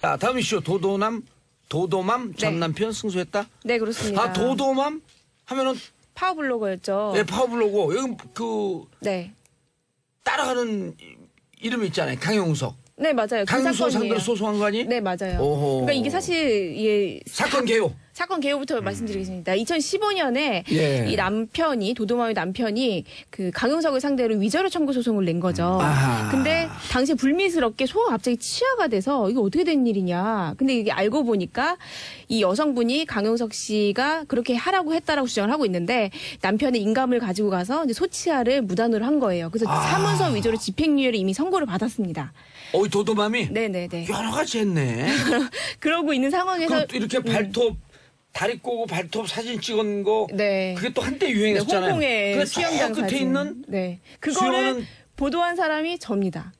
자, 다음 이슈 도도맘 전 남편 승소했다? 네, 그렇습니다. 아, 도도맘 하면은 파워블로거였죠. 네, 파워블로거. 여기 네. 따라가는 이름이 있잖아요. 강용석. 네, 맞아요. 강용석 상대로 소송한 거 아니? 네, 맞아요. 오호. 그러니까 이게 사실 사건 개요. 사건 개요부터 말씀드리겠습니다. 2015년에 예. 이 남편이 도도맘의 남편이 그 강용석을 상대로 위자료 청구 소송을 낸 거죠. 아하. 근데 당시에 불미스럽게 소가 갑자기 치아가 돼서 이게 어떻게 된 일이냐. 근데 이게 알고 보니까 이 여성분이 강용석 씨가 그렇게 하라고 했다라고 주장을 하고 있는데 남편의 인감을 가지고 가서 이제 소치아를 무단으로 한 거예요. 그래서 사문서 위조로 집행유예를 이미 선고를 받았습니다. 이 도도맘이 네네네. 여러 가지 했네. 그러고 있는 상황에서 그럼 또 이렇게 발톱 다리 꼬고 발톱 사진 찍은 거 네. 그게 또 한때 유행했잖아요. 네, 홍콩의 근데 수영장 끝에 사진. 있는 네. 그거를 수영하는- 보도한 사람이 접니다.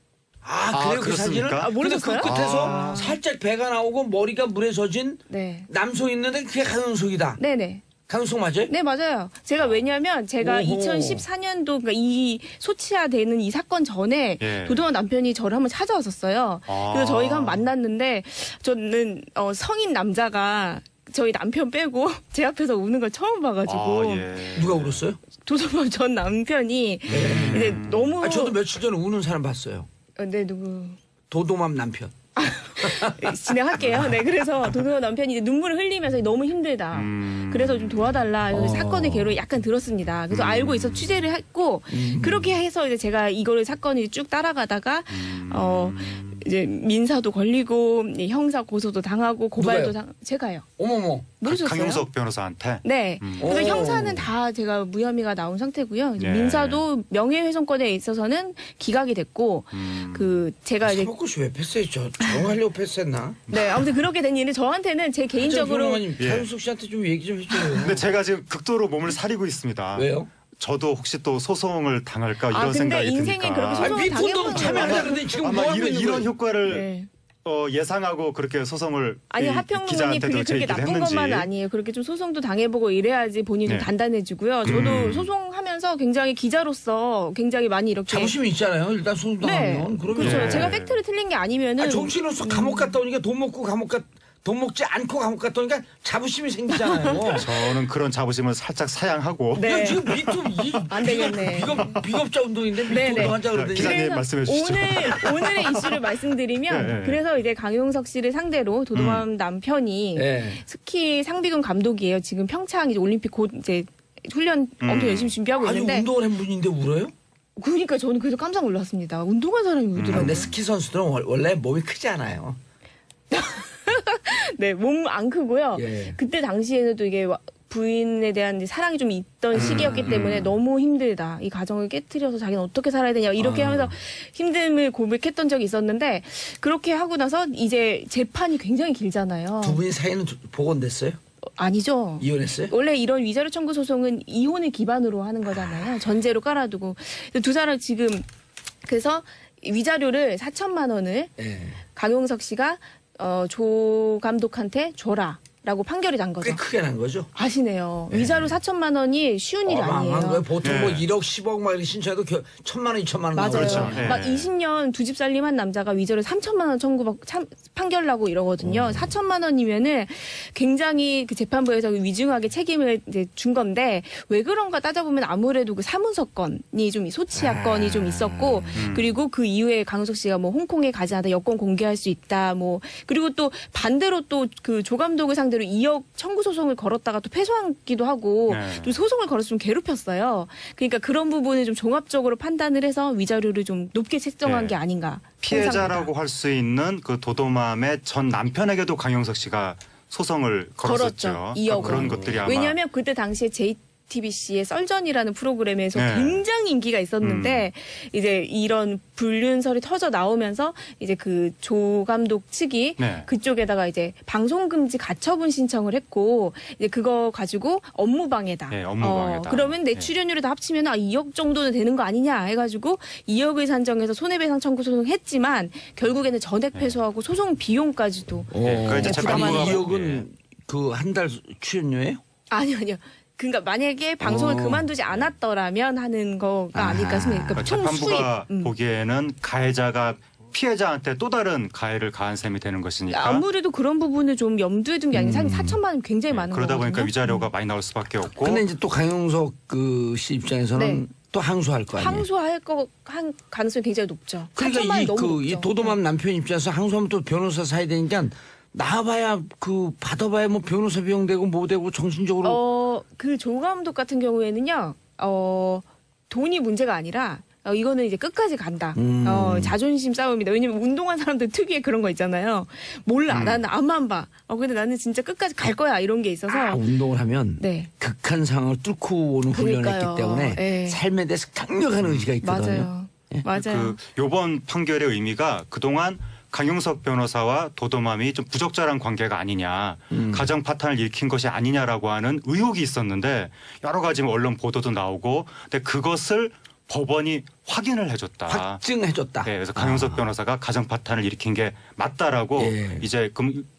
그래요? 그 그렇습니까? 사진을? 근데 그 모르셨어요? 끝에서 살짝 배가 나오고 머리가 물에 젖은 네. 남성 있는데 그게 강용석이다. 네네. 강용석 맞아요? 네, 맞아요. 왜냐면 제가 오호. 2014년도, 그러니까 이 소치아 되는 이 사건 전에 예. 도도맘 남편이 저를 한번 찾아왔었어요. 그래서 저희가 한번 만났는데 저는 성인 남자가 저희 남편 빼고 제 앞에서 우는 걸 처음 봐가지고 예. 누가 울었어요? 도도맘 전 남편이 이제 너무 저도 며칠 전에 우는 사람 봤어요. 네, 누구 도도맘 남편. 진행할게요. 네, 그래서 도도맘 남편이 이제 눈물을 흘리면서 너무 힘들다. 그래서 좀 도와달라. 그래서 사건의 개로 약간 들었습니다. 그래서 알고 있어 취재를 했고 그렇게 해서 이제 제가 이거를 사건을 쭉 따라가다가 이제 민사도 걸리고 형사 고소도 당하고 고발도 제가요. 어머머. 모르셨어요? 강용석 변호사한테. 네. 그래서 오. 형사는 다 제가 무혐의가 나온 상태고요. 이제 예. 민사도 명예훼손권에 있어서는 기각이 됐고 제가 이제 사법고시 왜 패스했죠? 조롱하려고 패스했나? 네, 아무튼 그렇게 된 일은 저한테는 제 개인적으로 예. 강용석 씨한테 좀 얘기 좀 해줘요. 근데 제가 지금 극도로 몸을 사리고 있습니다. 왜요? 저도 혹시 또 소송을 당할까 이런 근데 생각이 인생에 드니까. 그렇게 소송을 미푼도 당해보는 참여하자 거예요. 그러더니 지금 뭐 아마 하고 있는 이런 거예요? 효과를 네. 예상하고 그렇게 소송을 아니 이 하평론이 기자한테도 그게 그렇게 제기를 나쁜 했는지. 것만은 아니에요. 그렇게 좀 소송도 당해보고 이래야지 본인이 좀 네. 단단해지고요. 저도 소송하면서 굉장히 기자로서 굉장히 많이 이렇게 자부심이 있잖아요. 일단 소송당하면. 그러면 그렇죠. 예. 제가 팩트를 틀린 게 아니면은 정치인으로서 감옥 갔다 오니까 돈 먹고 돈 먹지 않고 감옥 갔다 오니까 자부심이 생기잖아요. 저는 그런 자부심을 살짝 사양하고 네. 야, 지금 미투 안 되겠네. 비겁자 운동인데 미투 네, 네. 운동하자 그러더니 기자님 그래서 말씀해 주시죠. 오늘의 이슈를 말씀드리면 예, 예. 그래서 이제 강용석 씨를 상대로 도도맘 남편이 예. 스키 상비군 감독이에요. 지금 평창 이제 올림픽 곧 이제 훈련 엄청 열심히 준비하고 아니 있는데 운동을 한 분인데 울어요? 그러니까 저는 그래서 깜짝 놀랐습니다. 운동한 사람이 울더라고요. 근데 스키 선수들은 원래 몸이 크지 않아요. 네, 몸 안 크고요. 예. 그때 당시에는 또 이게 부인에 대한 이제 사랑이 좀 있던 시기였기 때문에 너무 힘들다. 이 가정을 깨트려서 자기는 어떻게 살아야 되냐. 이렇게 하면서 힘듦을 고백했던 적이 있었는데 그렇게 하고 나서 이제 재판이 굉장히 길잖아요. 두 분이 사이는 복원됐어요? 아니죠. 이혼했어요? 원래 이런 위자료 청구 소송은 이혼을 기반으로 하는 거잖아요. 전제로 깔아두고. 두 사람 지금 그래서 위자료를 4천만 원을 예. 강용석 씨가 조 감독한테 줘라라고 판결이 난 꽤 거죠. 크게 난 거죠? 아시네요. 위자료 4천만 원이 쉬운 일이 어마어마한 거예요. 아니에요. 보통 예. 뭐 1억, 10억 막 이렇게 신청해도 1,000만 원, 2천만 원 맞아요. 나오죠. 그렇죠. 예. 막 20년 두 집 살림한 남자가 위자료 3천만 원 판결 나고 이러거든요. 4천만 원이면은 굉장히 그 재판부에서 위중하게 책임을 이제 준 건데 왜 그런가 따져보면 아무래도 그 사문서 건이 좀 소치아 건이 좀 있었고 그리고 그 이후에 강용석 씨가 뭐 홍콩에 가지 않다 여권 공개할 수 있다 뭐 그리고 또 반대로 또 그 조 감독을 상대로 2억 청구 소송을 걸었다가 또 패소하기도 하고 네. 또 소송을 걸어서 좀 괴롭혔어요. 그러니까 그런 부분을 좀 종합적으로 판단을 해서 위자료를 좀 높게 책정한 네. 게 아닌가. 피해자라고 할 수 있는 그 도도맘의 전 남편에게도 강용석 씨가 소송을 걸었었죠. 2억 그런 원. 것들이 아마 왜냐하면 그때 당시에 JTBC의 썰전이라는 프로그램에서 네. 굉장히 인기가 있었는데 이제 이런 불륜설이 터져 나오면서 이제 그 조 감독 측이 네. 그쪽에다가 이제 방송금지 가처분 신청을 했고 이제 그거 가지고 업무방해다. 네, 업무방해다. 그러면 내 네. 출연료를 다 합치면 2억 정도는 되는 거 아니냐 해가지고 2억을 산정해서 손해배상 청구 소송했지만 결국에는 전액 패소하고 소송 비용까지도 네, 그 이제 부담하는 아니, 재판부가 2억은 그 한 달 출연료예요? 아니요. 그러니까 만약에 방송을 그만두지 않았더라면 하는 거가 아닐까 싶습니다. 그 그러니까 총 수입. 재판부가 보기에는 가해자가 피해자한테 또 다른 가해를 가한 셈이 되는 것이니까. 아무래도 그런 부분을 좀 염두에 둔 게 아니라 사실 4천만 원 굉장히 많은 그러다 거거든요. 보니까 위자료가 많이 나올 수밖에 없고. 근데 이제 또 강용석 그 씨 입장에서는 네. 또 항소할 거 아니에요. 항소할 한 가능성이 굉장히 높죠. 4천만 그러니까 원이 너무 높죠. 이 도도맘 남편 입장에서 항소하면 또 변호사 사야 되니까 나와봐야 그 받아봐야 뭐 변호사 비용 되고 뭐 되고 정신적으로 그 조 감독 같은 경우에는요, 돈이 문제가 아니라, 이거는 이제 끝까지 간다. 자존심 싸움이다. 왜냐면 운동한 사람들 특유의 그런 거 있잖아요. 몰라. 나는 앞만 봐. 근데 나는 진짜 끝까지 갈 거야. 이런 게 있어서. 운동을 하면 네. 극한 상황을 뚫고 오는 훈련을 그러니까요. 했기 때문에 예. 삶에 대해서 강력한 의지가 있거든요. 맞아요. 맞아요. 그 요번 판결의 의미가 그동안 강용석 변호사와 도도맘이 좀 부적절한 관계가 아니냐, 가정 파탄을 일으킨 것이 아니냐라고 하는 의혹이 있었는데 여러 가지 뭐 언론 보도도 나오고, 근데 그것을 법원이 확인을 해줬다. 확증해줬다. 네, 그래서 강용석 변호사가 가정 파탄을 일으킨 게 맞다라고 예. 이제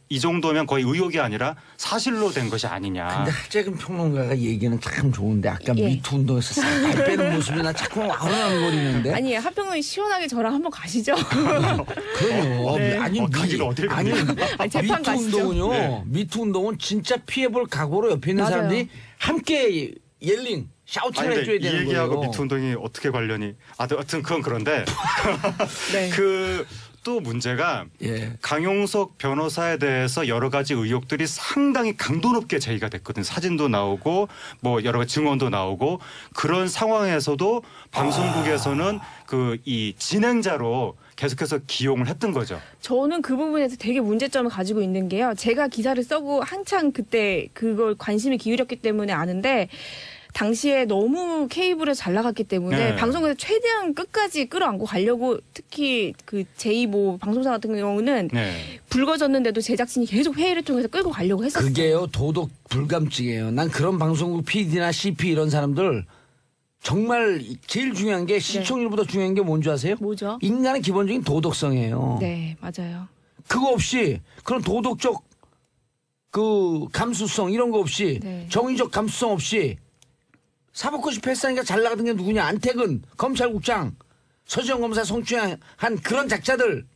이 정도면 거의 의혹이 아니라 사실로 된 것이 아니냐. 근데 하재근 평론가가 얘기는 참 좋은데 아까 예. 미투 운동에서 살 빼는 모습이 나 자꾸 아른아른거리는데. 아니, 하평론이 시원하게 저랑 한번 가시죠. 그럼요. 네. 아니 가기를 어딜 아니 아니, 재판 미투 가시죠. 운동은요. 네. 미투 운동은 진짜 피해볼 각오로 옆에 있는 맞아요. 사람들이 함께 옐링 아니 샤우팅을 근데 해줘야 이 되는 얘기하고 거예요. 미투 운동이 어떻게 관련이? 하여튼 그건 그런데 네. 그 또 문제가 예. 강용석 변호사에 대해서 여러 가지 의혹들이 상당히 강도 높게 제기가 됐거든. 사진도 나오고 뭐 여러 가지 증언도 나오고 그런 상황에서도 방송국에서는 그 이 진행자로 계속해서 기용을 했던 거죠. 저는 그 부분에서 되게 문제점을 가지고 있는 게요. 제가 기사를 써고 한창 그때 그걸 관심을 기울였기 때문에 아는데, 당시에 너무 케이블에서 잘 나갔기 때문에 네. 방송에서 최대한 끝까지 끌어안고 가려고, 특히 그 제2모 방송사 같은 경우는 네. 불거졌는데도 제작진이 계속 회의를 통해서 끌고 가려고 했었어요. 그게요 도덕 불감증이에요. 난 그런 방송국 PD나 CP 이런 사람들 정말 제일 중요한 게 시청률보다 중요한 게 뭔지 아세요? 뭐죠? 인간의 기본적인 도덕성이에요. 네, 맞아요. 그거 없이 그런 도덕적 그 감수성 이런 거 없이 네. 정의적 감수성 없이 사법고시 패스하니까 잘 나가던 게 누구냐? 안택은 검찰국장 서지영 검사 성추행한 그런 작자들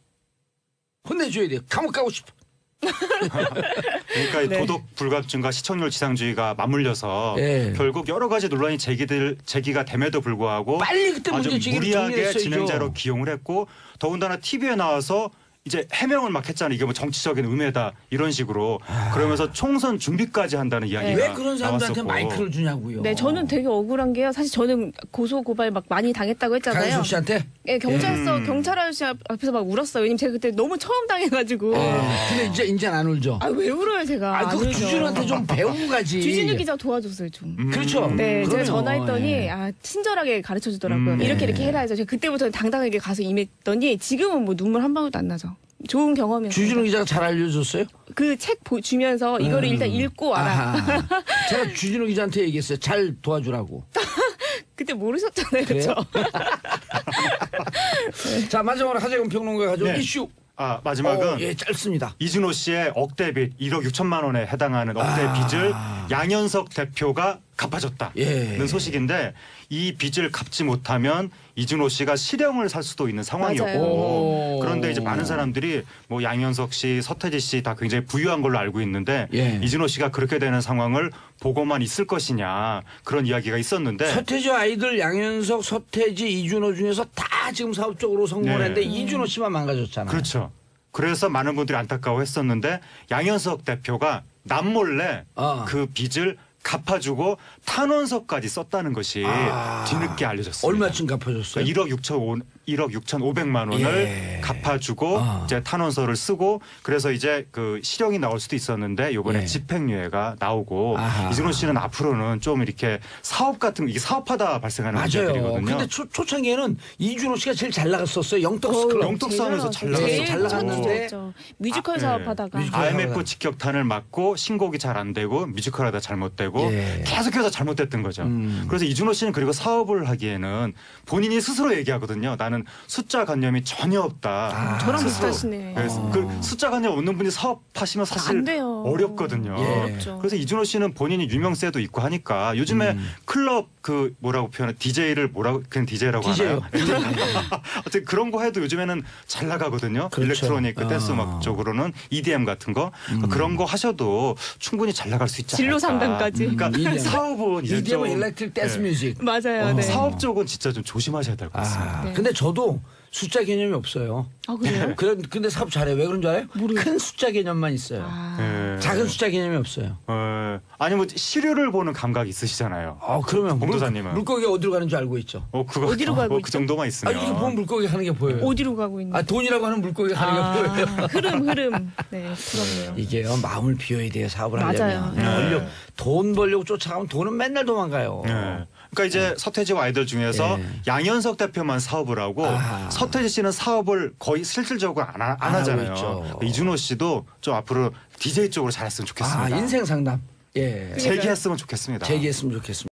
혼내줘야 돼요. 감옥 가고 싶어. 그러니까 이 네. 도덕 불감증과 시청률 지상주의가 맞물려서 예. 결국 여러 가지 논란이 제기가 됨에도 불구하고 빨리 그때 아주 문제 제기를 무리하게 정리했어야죠. 진행자로 기용을 했고, 더군다나 TV에 나와서 이제 해명을 막 했잖아요. 이게 뭐 정치적인 음해다 이런 식으로. 그러면서 총선 준비까지 한다는 이야기가 왜 그런 사람들한테 나왔었고. 마이크를 주냐고요. 네, 저는 되게 억울한 게요. 사실 저는 고소 고발 막 많이 당했다고 했잖아요. 강현숙 씨한테. 예, 경찰 아저씨 앞에서 막 울었어요. 왜냐면 제가 그때 너무 처음 당해가지고. 근데 이제 안 울죠. 아, 왜 울어요, 제가? 아, 안 그거 울죠. 주진우한테 좀 배우고 가지. 주진우 기자 도와줬어요, 좀. 그렇죠. 네, 제가 그럼요. 전화했더니 예. 친절하게 가르쳐 주더라고요. 이렇게 해라 해서 제가 그때부터는 당당하게 가서 임했더니 지금은 뭐 눈물 한 방울도 안 나죠. 좋은 경험이었어요. 주진우 기자가 잘 알려줬어요? 그 책 주면서 이거를 일단 읽고 와라. 아하. 제가 주진우 기자한테 얘기했어요. 잘 도와주라고. 그때 모르셨잖아요, 그래요? 그렇죠? 자, 마지막으로 하재근 평론가 가져온 네. 이슈. 마지막은 예, 짧습니다. 이준호 씨의 억대빚 1억 6천만 원에 해당하는 억대빚을 양현석 대표가 갚아줬다는 예. 소식인데, 이 빚을 갚지 못하면 이준호 씨가 실형을 살 수도 있는 상황이었고, 맞아요. 그런데 이제 많은 사람들이 뭐 양현석 씨, 서태지 씨 다 굉장히 부유한 걸로 알고 있는데 예. 이준호 씨가 그렇게 되는 상황을 보고만 있을 것이냐, 그런 이야기가 있었는데, 서태지 아이들 양현석, 서태지, 이준호 중에서 다 지금 사업적으로 성공을 네. 했는데 이준호 씨만 망가졌잖아요. 그렇죠. 그래서 많은 분들이 안타까워했었는데 양현석 대표가 남몰래 그 빚을 갚아주고 탄원서까지 썼다는 것이 뒤늦게 알려졌습니다. 얼마쯤 갚아줬어요? 그러니까 1억 6,500만 원을 예. 갚아주고 이제 탄원서를 쓰고, 그래서 이제 그 실형이 나올 수도 있었는데 이번에 예. 집행유예가 나오고, 아하. 이준호 씨는 앞으로는 좀 이렇게 사업 같은, 이게 사업하다 발생하는 맞아요. 문제들이거든요. 근데 초창기에는 이준호 씨가 제일 잘 나갔었어요. 영떡스 클럽. 영떡사하면서 잘 제일 나갔었고. 잘 나갔는데 뮤지컬 네. 사업하다가. 뮤지컬 IMF 직격탄을 맞고 신곡이 잘 안 되고 뮤지컬 하다 잘못되고 잘못됐다고 예. 계속해서 잘못됐던 거죠. 그래서 이준호 씨는 그리고 사업을 하기에는 본인이 스스로 얘기하거든요. 나는 숫자관념이 전혀 없다. 저랑 스스로. 비슷하시네. 그래서 그 숫자관념 없는 분이 사업하시면 사실 안 돼요. 어렵거든요. 예. 어렵죠. 그래서 이준호 씨는 본인이 유명세도 있고 하니까 요즘에 클럽 그 뭐라고 표현해 DJ를 뭐라고 그냥 DJ라고 DJ요. 하나요? 어쨌든 그런 거 해도 요즘에는 잘 나가거든요. 그렇죠. 일렉트로닉 그 댄스 음악 쪽으로는 EDM 같은 거 그런 거 하셔도 충분히 잘 나갈 수 있지 않을까. 진로 상담까지. 그러니까 EDM. 사업은 이제 좀 EDM 일렉트릭 댄스 예. 뮤직. 맞아요. 네. 사업 쪽은 진짜 좀 조심하셔야 될 것 같습니다. 네. 근데 저도 숫자 개념이 없어요. 아 그래요? 근데 사업 잘해요. 왜 그런 줄 알아요? 모르겠어요. 큰 숫자 개념만 있어요. 예. 작은 숫자 개념이 없어요. 아니 뭐 시류를 보는 감각이 있으시잖아요. 그러면 봉도사님은? 물고기가 어디로 가는 줄 알고 있죠. 그거 어디로 가고 그 있죠? 정도만 있으면. 이렇게 보면 물고기 가는 게 보여요. 어디로 가고 있는? 돈이라고 하는 물고기가 가는 게 보여요. 흐름. 네, 부럽네요. 이게요, 마음을 비워야 돼요, 사업을 맞아요. 하려면. 네. 돈 벌려고 쫓아가면 돈은 맨날 도망가요. 네. 그러니까 이제 서태지와 아이들 중에서 예. 양현석 대표만 사업을 하고 아하. 서태지 씨는 사업을 거의 실질적으로 안 하고 하잖아요. 있죠. 이준호 씨도 좀 앞으로 DJ 쪽으로 잘했으면 좋겠습니다. 인생 상담. 예. 재기했으면 좋겠습니다. 재기했으면 좋겠습니다.